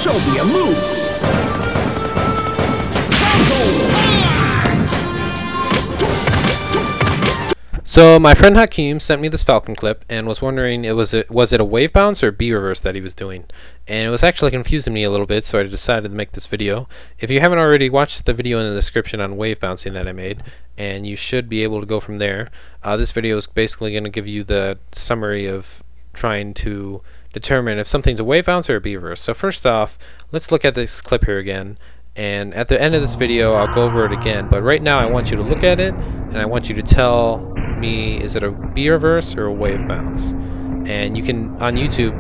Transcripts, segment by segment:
Show me your moves. So my friend Hakeem sent me this Falcon clip and was wondering was it a wave bounce or B reverse that he was doing, and it was actually confusing me a little bit, so I decided to make this video. If you haven't already, watched the video in the description on wave bouncing that I made, and you should be able to go from there. This video is basically going to give you the summary of trying to determine if something's a wave bounce or a B reverse. So first off, let's look at this clip here again. And at the end of this video, I'll go over it again. But right now, I want you to look at it, and I want you to tell me, is it a B reverse or a wave bounce? And you can, on YouTube,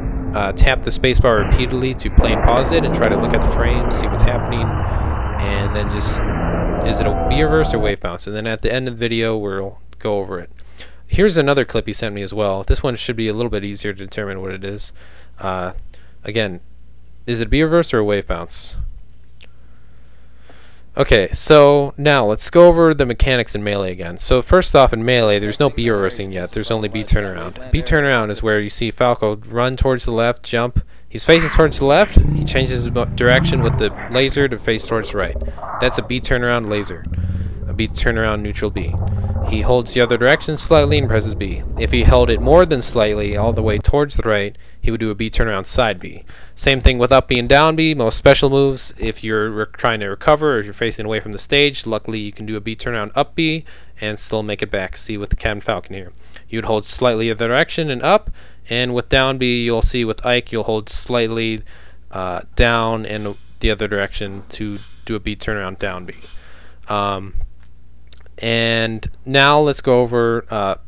tap the spacebar repeatedly to play and pause it and try to look at the frames, see what's happening, and then just, is it a B reverse or wave bounce? And then at the end of the video, we'll go over it. Here's another clip he sent me as well. This one should be a little bit easier to determine what it is. Again, is it a B reverse or a wave bounce? Okay, so now let's go over the mechanics in Melee again. So first off, in Melee, there's no B reversing yet. There's only B turnaround. B turnaround is where you see Falco run towards the left, jump. He's facing towards the left. He changes his direction with the laser to face towards the right. That's a B turnaround laser. A B turnaround neutral B. He holds the other direction slightly and presses B. If he held it more than slightly all the way towards the right, he would do a B turnaround side B. Same thing with up B and down B. Most special moves, if you're trying to recover or if you're facing away from the stage, luckily you can do a B turnaround up B and still make it back. See with the Captain Falcon here. You would hold slightly the other direction and up, and with down B, you'll see with Ike, you'll hold slightly down and the other direction to do a B turnaround down B. And now let's go over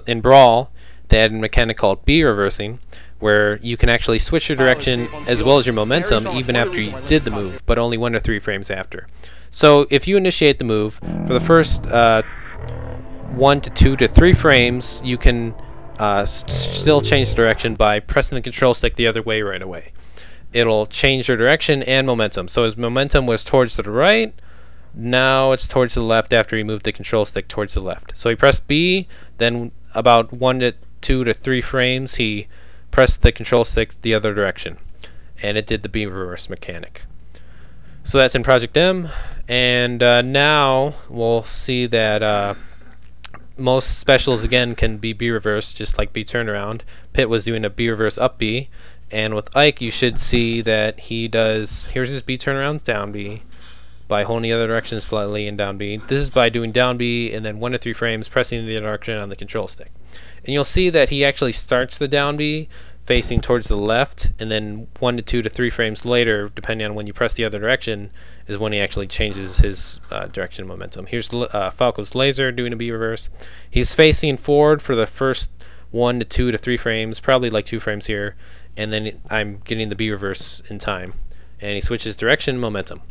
in Brawl, they had a mechanic called B reversing, where you can actually switch your direction as well as your momentum even after you did the move, but only 1 to 3 frames after. So if you initiate the move, for the first 1 to 2 to 3 frames, you can still change the direction by pressing the control stick the other way right away. It'll change your direction and momentum. So his momentum was towards the right, now it's towards the left after he moved the control stick towards the left. So he pressed B, then about 1 to 2 to 3 frames he pressed the control stick the other direction, and it did the B reverse mechanic. So that's in Project M, and now we'll see that most specials again can be B reverse, just like B turnaround. Pitt was doing a B reverse up B, and with Ike you should see that he does, here's his B turnaround down B, by holding the other direction slightly and down B. This is by doing down B and then 1 to 3 frames pressing the other direction on the control stick. And you'll see that he actually starts the down B facing towards the left, and then 1 to 2 to 3 frames later, depending on when you press the other direction, is when he actually changes his direction and momentum. Here's Falco's laser doing a B reverse. He's facing forward for the first 1 to 2 to 3 frames, probably like 2 frames here, and then I'm getting the B reverse in time. And he switches direction and momentum.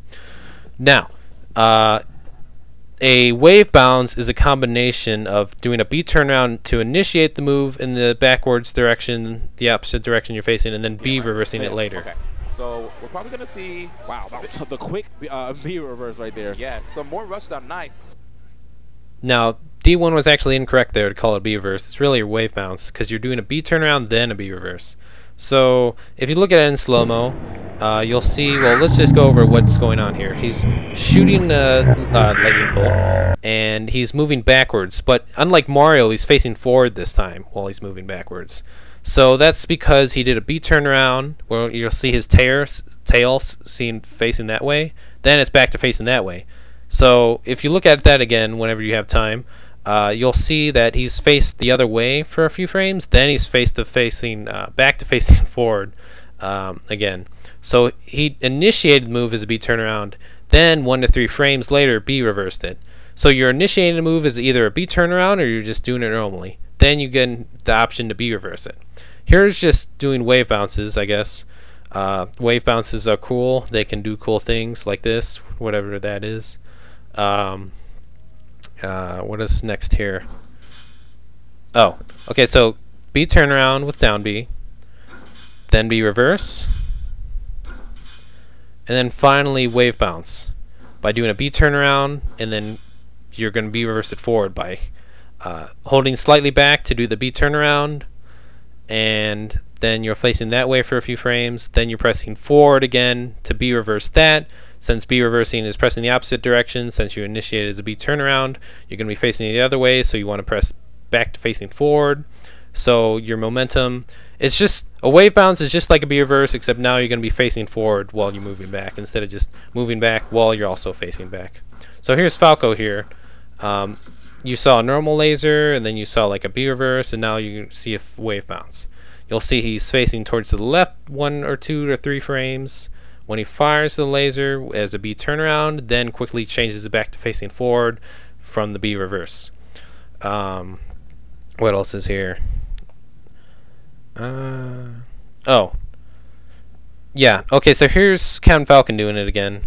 Now, a wave bounce is a combination of doing a B turnaround to initiate the move in the backwards direction, the opposite direction you're facing, and then B reversing it later. Okay. So we're probably going to see, wow, the quick B reverse right there. Yeah, some more rush down, nice. Now, D1 was actually incorrect there to call it a B reverse. It's really a wave bounce because you're doing a B turnaround, then a B reverse. So if you look at it in slow-mo, you'll see, well, let's just go over what's going on here. He's shooting the lightning bolt, and he's moving backwards. But unlike Mario, he's facing forward this time while he's moving backwards. So that's because he did a B turnaround, where you'll see his tail facing that way. Then it's back to facing that way. So if you look at that again whenever you have time, you'll see that he's faced the other way for a few frames, then he's back to facing forward again. So he initiated the move as a B turnaround, then 1 to 3 frames later B reversed it. So you're initiating a move as either a B turnaround or you're just doing it normally. Then you get the option to B reverse it. Here's just doing wave bounces, I guess. Wave bounces are cool. They can do cool things like this, whatever that is. What is next here? Oh, okay, so B turnaround with down B, then B reverse, and then finally wave bounce by doing a B turnaround, and then you're going to B reverse it forward by holding slightly back to do the B turnaround, and then you're facing that way for a few frames, then you're pressing forward again to B reverse that. Since B reversing is pressing the opposite direction, since you initiated as a B turnaround, you're going to be facing the other way, so you want to press back to facing forward. So your momentum, it's just a wave bounce is just like a B reverse, except now you're going to be facing forward while you're moving back instead of just moving back while you're also facing back. So here's Falco here. You saw a normal laser, and then you saw like a B reverse, and now you see a wave bounce. You'll see he's facing towards the left 1 or 2 or 3 frames. When he fires the laser as a B turnaround, then quickly changes it back to facing forward from the B reverse. What else is here? Oh. Yeah, okay, so here's Captain Falcon doing it again.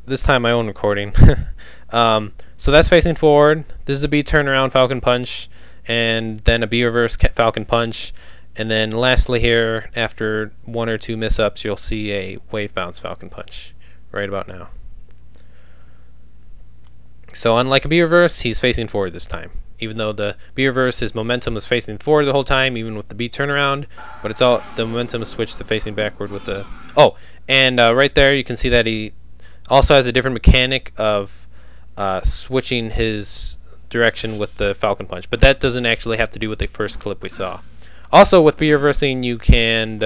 This time my own recording. So that's facing forward. This is a B turnaround Falcon punch, and then a B reverse Falcon punch. And then lastly here, after 1 or 2 miss-ups, you'll see a wave bounce Falcon punch right about now. So unlike a B reverse, he's facing forward this time. Even though the B reverse, his momentum was facing forward the whole time, even with the B turnaround, but it's all the momentum is switched to facing backward with the and right there you can see that he also has a different mechanic of switching his direction with the Falcon punch, but that doesn't actually have to do with the first clip we saw. Also, with B reversing, you can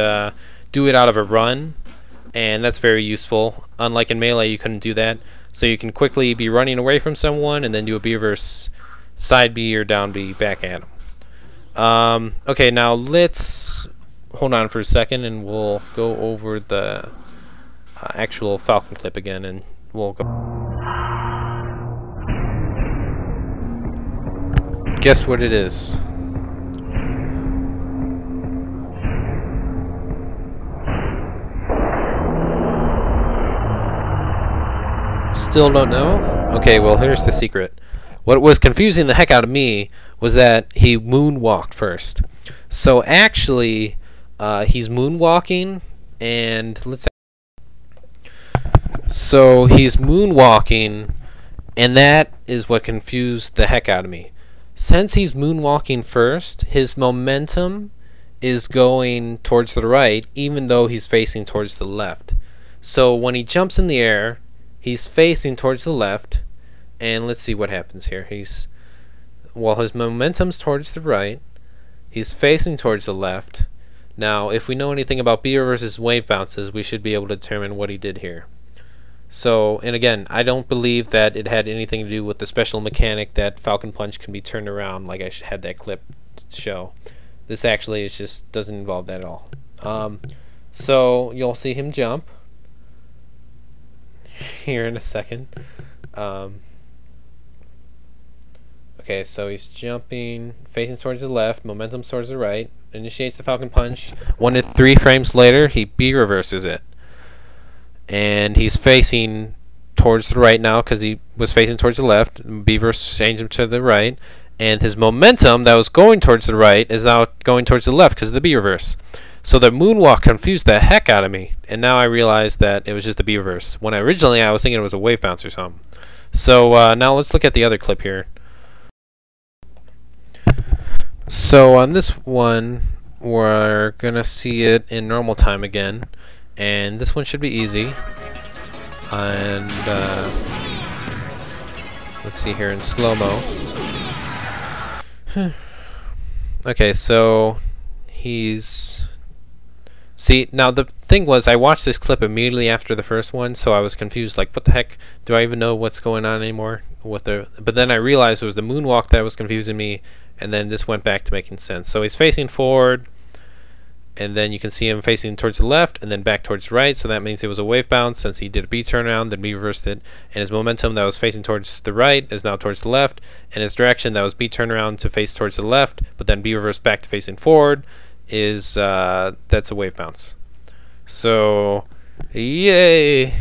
do it out of a run, and that's very useful. Unlike in Melee, you couldn't do that. So you can quickly be running away from someone and then do a B reverse side B or down B back at them. Okay, now let's hold on for a second, and we'll go over the actual Falcon clip again, and we'll go. Guess what it is? Still don't know? Okay, well, here's the secret. What was confusing the heck out of me was that he moonwalked first. So actually, he's moonwalking, and so he's moonwalking, and that is what confused the heck out of me. Since he's moonwalking first, his momentum is going towards the right, even though he's facing towards the left. So when he jumps in the air, he's facing towards the left, and let's see what happens here. While his momentum's towards the right, he's facing towards the left. Now, if we know anything about B versus wave bounces, we should be able to determine what he did here. So, and again, I don't believe that it had anything to do with the special mechanic that Falcon Punch can be turned around like I had that clip show. This actually is just doesn't involve that at all. So you'll see him jump here in a second. Okay, so he's jumping, facing towards the left, momentum towards the right, initiates the Falcon Punch. 1 to 3 frames later, he B reverses it. And he's facing towards the right now because he was facing towards the left. B reverse changed him to the right. And his momentum that was going towards the right is now going towards the left because of the B reverse. So the moonwalk confused the heck out of me, and now I realized that it was just a B reverse. When originally I was thinking it was a wave bounce or something. So now let's look at the other clip here. So on this one, we're gonna see it in normal time again, and this one should be easy. And let's see here in slow-mo. Okay, so he's... See, now the thing was, I watched this clip immediately after the first one, so I was confused, like, what the heck? Do I even know what's going on anymore? But then I realized it was the moonwalk that was confusing me, and then this went back to making sense. So he's facing forward, and then you can see him facing towards the left, and then back towards the right, so that means it was a wave bounce, since he did a B turnaround, then B reversed it, and his momentum that was facing towards the right is now towards the left, and his direction that was B turnaround to face towards the left, but then B reversed back to facing forward, is that's a wave bounce. So yay.